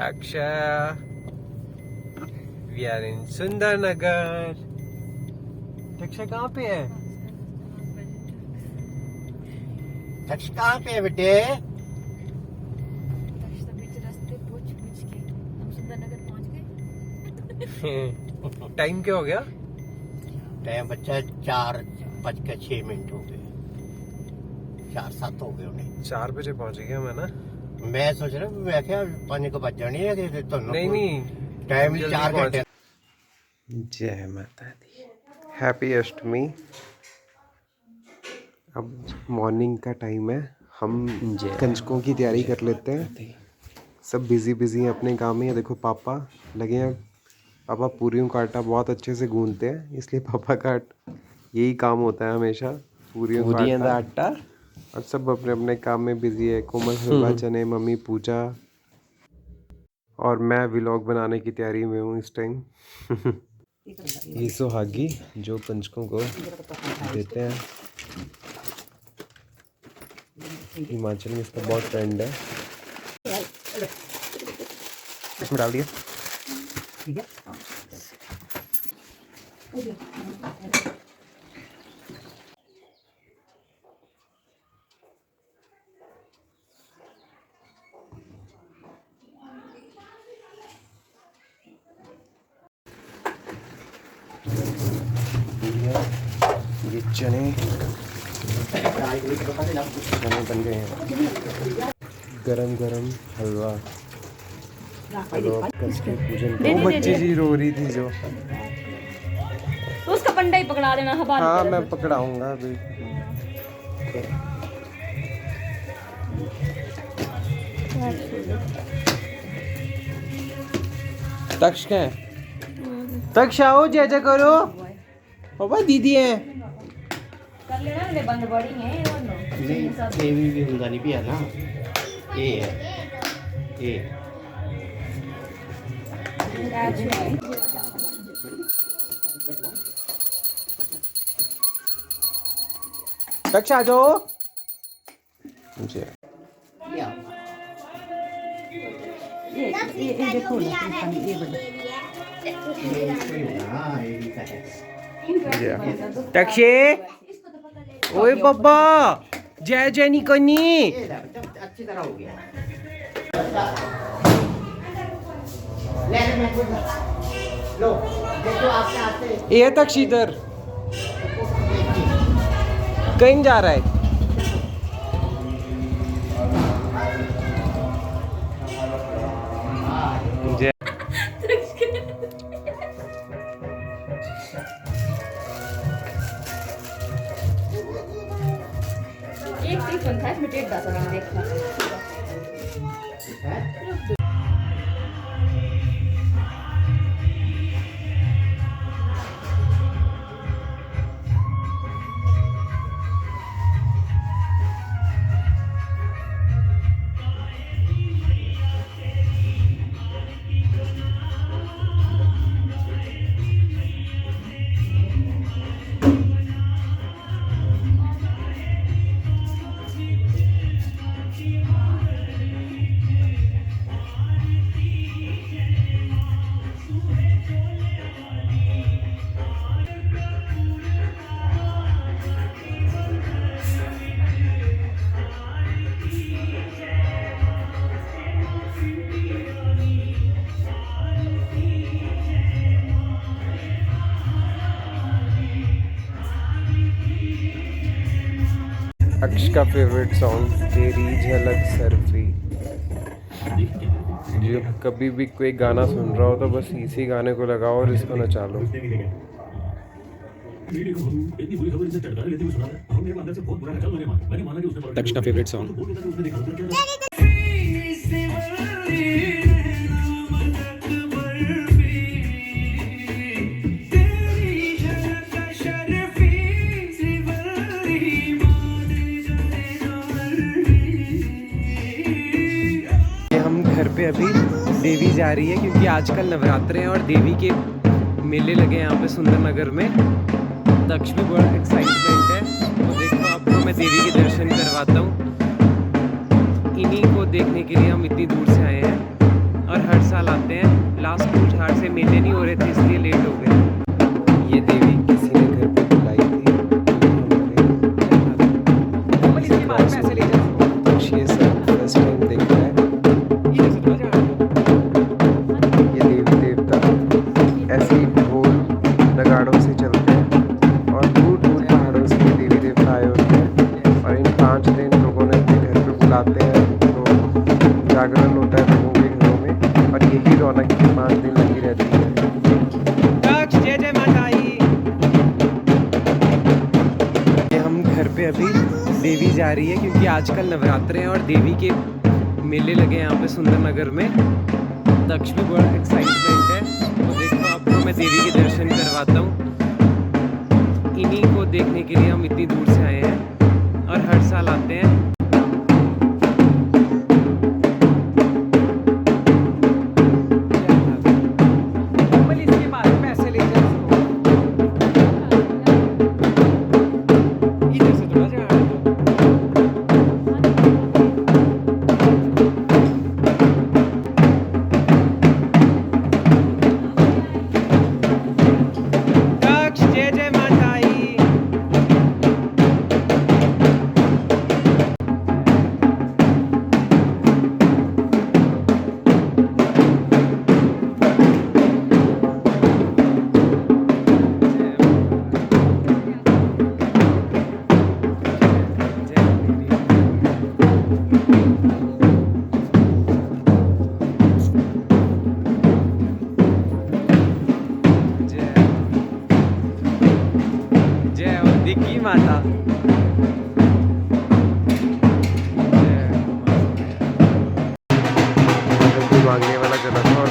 Daksha, we are in Sundarnagar. Daksha कहाँ पे है? दक्ष कहाँ पे है बेटे? दक्ष तो बीच रास्ते पूछ के हम सुंदरनगर पहुंच गए। टाइम क्या हो गया? टाइम बच्चा 4:06 हो गए, 4:07 हो गए उन्हें। 4 बजे पहुंच गया मैं ना। मैं सोच रहा हूँ, मैं क्या 5 को बज जानी है तो नहीं टाइम जल्दी 4 पहुंच। घंटे। जय माता दी। हैप्पी अष्टमी। अब मॉर्निंग का टाइम है, हम कंजकों की तैयारी कर लेते हैं। सब बिजी हैं अपने काम में। देखो पापा लगे हैं, पापा पूरियों का आटा बहुत अच्छे से गूंथते हैं, इसलिए पापा का यही काम होता है हमेशा, पूरियों का आटा। और सब अपने अपने काम में बिजी है। कोमल हलवा चने, मम्मी पूजा, और मैं व्लॉग बनाने की तैयारी में हूँ इस टाइम। ये सुहागी जो कंजकों को देते हैं, हिमाचल में इसका बहुत ट्रेंड है। इसमें डाल दिया। ठीक है। ये चने बन गए हैं। गरम गरम हलवा। चलो अब करके पूजन करो। वो बच्ची जी रो रही थी जो, तो उसका पंडा ही पकड़ा देना। हाँ मैं पकड़ाऊंगा अभी। तक्ष क्या है? तक्ष आओ, जय जय करो। पापा दीदी है। कर लेना, मेरे बंद बड़ी है दोनों। देवी भी हुंदानी भी है ना, ये है ये। तक्ष आ जाओ। मुझे ये देखो ना, ये बड़ा तक्षे, ओए पापा जय जय नहीं करनी। अच्छी तरह हो गया। लो देखो आपके आते। ये तक्ष इधर कहीं जा रहा है। एक टिफिन था, इसमें 10 मैंने देखा। अक्ष का फेवरेट सॉन्ग तेरी झलक सरफी। जो कभी भी कोई गाना सुन रहा हो तो बस इसी गाने को लगाओ और इसको नचा लो। दक्ष का फेवरेट सॉन्ग। हम घर पे अभी देवी जा रही है क्योंकि आजकल नवरात्रे हैं और देवी के मेले लगे हैं यहाँ पे सुंदरनगर में। दक्ष भी बड़ा एक्साइटमेंट है, तो देखो आपको मैं देवी के दर्शन करवाता हूँ। इन्हीं को देखने के लिए हम इतनी दूर से आए हैं और हर साल आते हैं। लास्ट पूछ हार से मेले नहीं हो रहे थे इसलिए लेट हो गए। ये देवी किसी ने घर पे बुलाई थी, ये सब फर्स्ट टाइम देख रहा है। ये देवी देवता ऐसे ही ढोल नगाड़ों से चलते हैं और दूर दूर पहाड़ों से ये देवी देवता आए होते हैं और इन 5 दिन लोगों ने अपने घर पे बुलाते हैं। तो जागरण होता है लोगों के घरों में और यही रौनक की 5 दिन लगी रहती है। जय जय माता। ये हम घर पे अभी देवी जा रही है क्योंकि आजकल नवरात्रे हैं और देवी के मेले लगे हैं यहाँ पे सुंदरनगर में। दक्ष भी बड़ा एक्साइटमेंट है। तो देखो आपको मैं देवी के दर्शन करवाता हूँ। इन्हीं को देखने के लिए हम इतनी दूर से आए हैं और हर साल आते हैं। माता मांगने वाला चला था और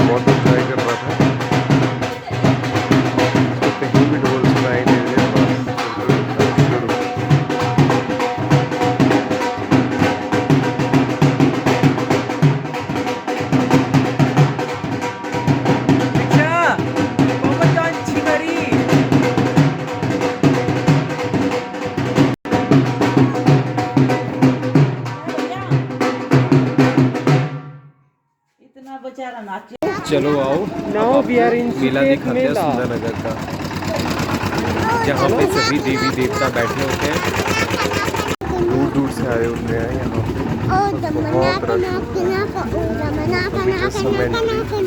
बहुत इंजॉय कर रहा था। तो कहीं भी ढोल सुनाई दे रहे चलो आओ। नाउ वी आर इन मेला दिखाते हैं सुंदरनगर का, जहाँ पे सभी देवी देवता बैठे होते हैं। दूर दूर से आए होते हैं यहाँ पे। बहुत रश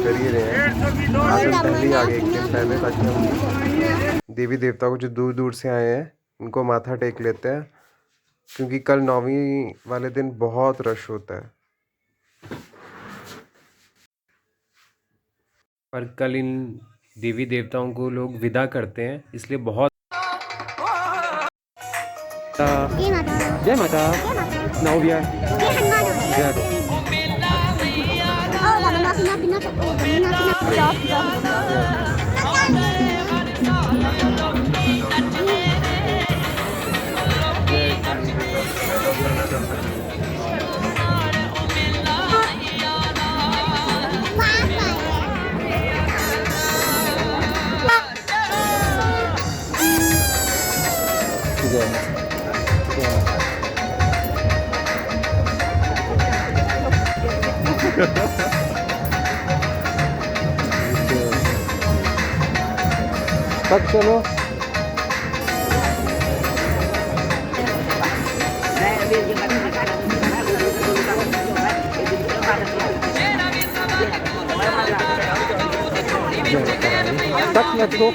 कर ही रहे हैं। पहले आगे एक दिन पहले ताकि हम देवी देवता को जो दूर दूर से आए हैं उनको माथा टेक लेते हैं, क्योंकि कल 9वीं वाले दिन बहुत रश होता है। पर कल इन देवी देवताओं को लोग विदा करते हैं, इसलिए बहुत जय माता। नाउ वी आर तब चलो। तक let's go।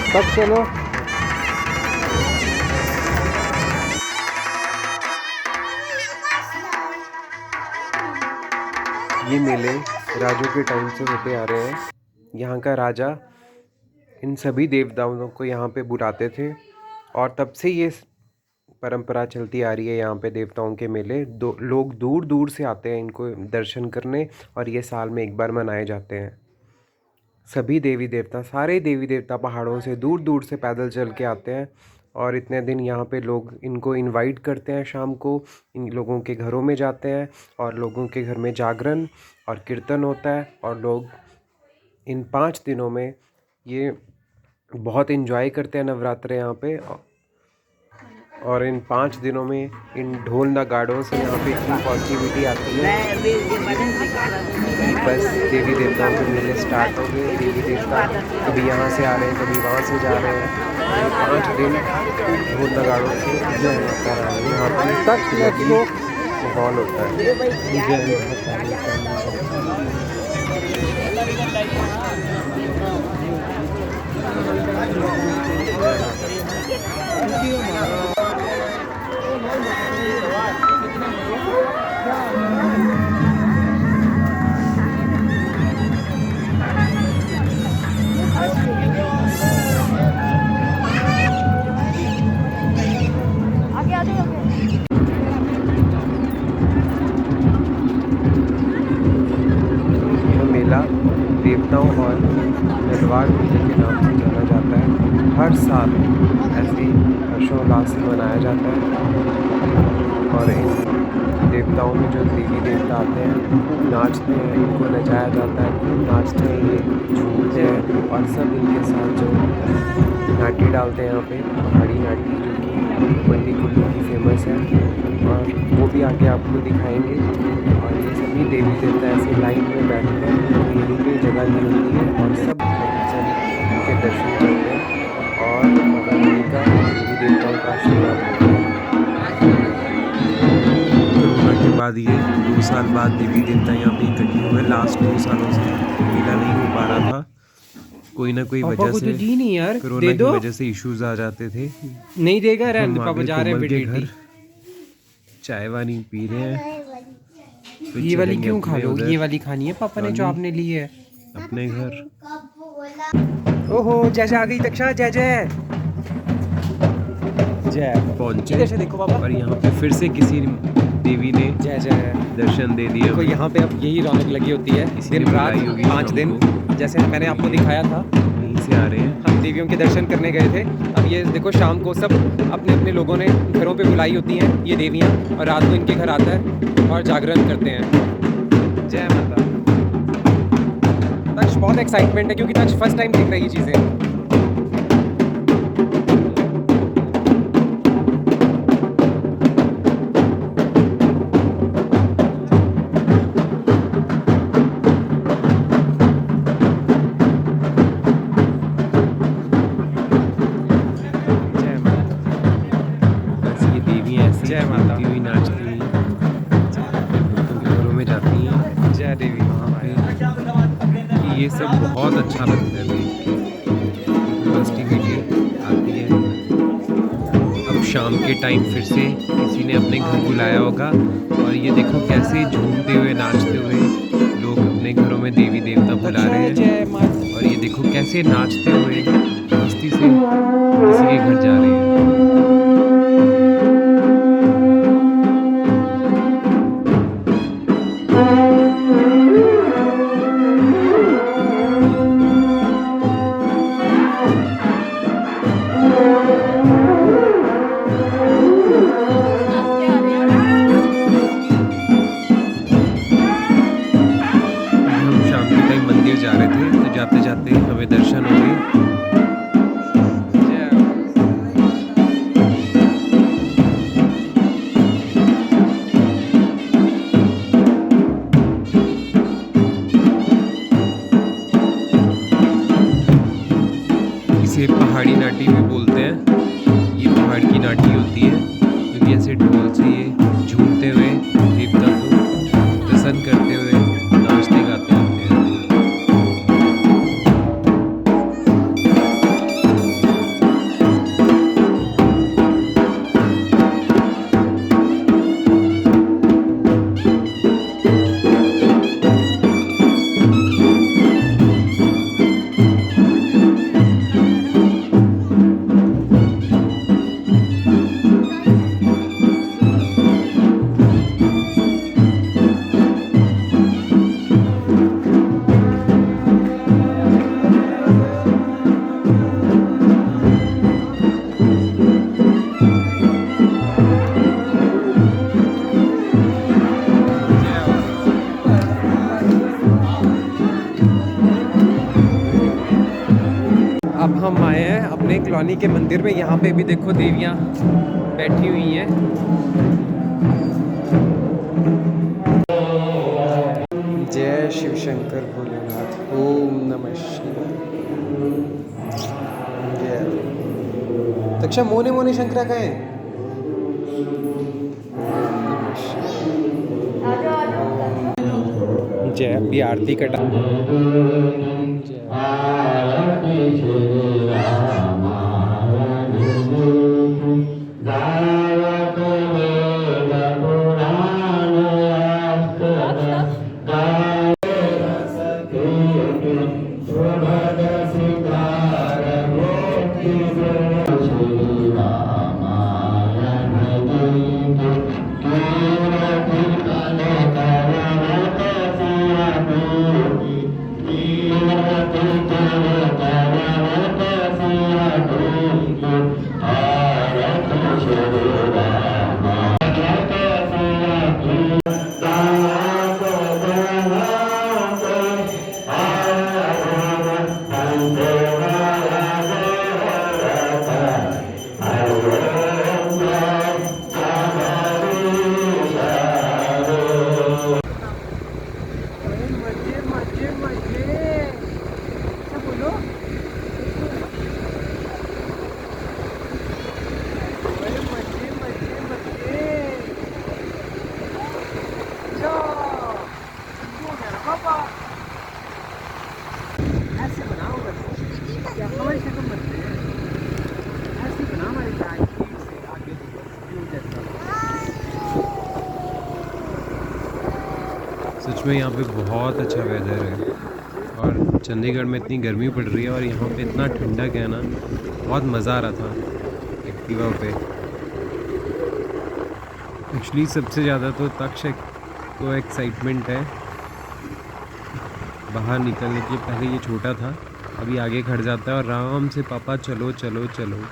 सब चलो। ये मेले राजों के टाइम से होते आ रहे हैं। यहाँ का राजा इन सभी देवताओं को यहाँ पे बुलाते थे और तब से ये परंपरा चलती आ रही है। यहाँ पे देवताओं के मेले लोग दूर दूर से आते हैं इनको दर्शन करने और ये साल में एक बार मनाए जाते हैं। सभी देवी देवता, सारे देवी देवता पहाड़ों से दूर दूर से पैदल चल के आते हैं और इतने दिन यहाँ पे लोग इनको इनवाइट करते हैं। शाम को इन लोगों के घरों में जाते हैं और लोगों के घर में जागरण और कीर्तन होता है और लोग इन 5 दिनों में ये बहुत इन्जॉय करते हैं नवरात्रे यहाँ पे। और इन 5 दिनों में इन ढोल नगाड़ों से यहाँ पे इतनी पॉजिटिविटी आती है कि बस देवी देवताओं के मेले स्टार्ट हो गए। देवी देवता कभी यहाँ से आ रहे हैं, कभी वहाँ से जा रहे हैं। 5 दिन ढोल नगाड़ों से जय माता रानी यहाँ पर तक माहौल होता है। देवताओं और तलवार मेले के नाम से जाना जाता है। हर साल ऐसे हर्षोल्लास से मनाया जाता है और इन देवताओं में जो देवी देवता आते हैं खूब नाचते हैं, इनको नचाया जाता है, खूब नाचते हैं, ये झूमते हैं और सब इनके साथ जो नाटी डालते हैं यहाँ पे, पहाड़ी नाटी जो कि मंडी कुल्लू की फेमस है और वो भी आगे आपको दिखाएंगे। और ये सभी देवी देवता ऐसे लाइन में बैठते हैं, यहीं पे जगह दी होती है और सब उनके दर्शन करते हैं और माता रानी का देवी देवताओं का आशीर्वाद लेते हैं। कोरोना के बाद ये 2 साल बाद देवी देवता यहाँ पे इकट्ठे हुए। लास्ट 2 सालों से मेला नहीं हो पा रहा था, कोई ना कोई वजह से, नहीं यार, कोरोना की वजह से इश्यूज आ जाते थे। नहीं देगा रहने, पापा जा रहे हैं घर चाय वानी पी रहे हैं। ये वाली क्यों खा लो, ये वाली खानी है पापा ने जो आपने ली है अपने घर। ओहो जय जय आ गई दक्षा, जय जय जय पहुंचे इधर से देखो पापा। और यहाँ पे फिर से किसी देवी ने जय जय दर्शन दे दिए। देखो यहाँ पे अब यही रौनक लगी होती है दिन रात 5 दिन, जैसे मैंने आपको दिखाया था। यहीं से आ रहे हैं, हम देवियों के दर्शन करने गए थे। अब ये देखो शाम को सब अपने अपने लोगों ने घरों पे बुलाई होती हैं ये देवियाँ और रात को इनके घर आता है और जागरण करते हैं। जय माता। तक्ष बहुत एक्साइटमेंट है क्योंकि तक्ष फर्स्ट टाइम देख रही है चीज़ें। जय माता। हुई नाचती हुई घरों में जाती हैं। जय देवी। कि ये सब बहुत अच्छा लगता है देख के, पॉजिटिविटी आती है। अब शाम के टाइम फिर से किसी ने अपने घर बुलाया होगा और ये देखो कैसे झूमते हुए नाचते हुए लोग अपने घरों में देवी देवता बुला रहे हैं। और ये देखो कैसे नाचते हुए मस्ती से किसी के घर जा रहे हैं। जा रहे थे तो जाते जाते हमें दर्शन हो गए। इसे पहाड़ी नाटी भी बोलते हैं। ये पहाड़ की नाटी होती है क्योंकि ऐसे ढोल से ये झूमते हुए देवता को प्रसन्न करते हुए नाचते गाते आते हैं। अब हम आए हैं अपने कॉलोनी के मंदिर में। यहाँ पे भी देखो देवियाँ बैठी हुई हैं। जय शिव शंकर भोलेनाथ। ओम नमः शिवाय। जय दक्षा मोने मोने शंकरा का है। जय अभी आरती का सच में यहाँ पे बहुत अच्छा वेदर है और चंडीगढ़ में इतनी गर्मी पड़ रही है और यहाँ पे इतना ठंडा क्या है ना, बहुत मज़ा आ रहा था एक्टिवा पे। एक्चुअली सबसे ज़्यादा तो तक्ष को एक्साइटमेंट है बाहर निकलने के। पहले ये छोटा था, अभी आगे खड़ जाता है और आराम से पापा चलो चलो चलो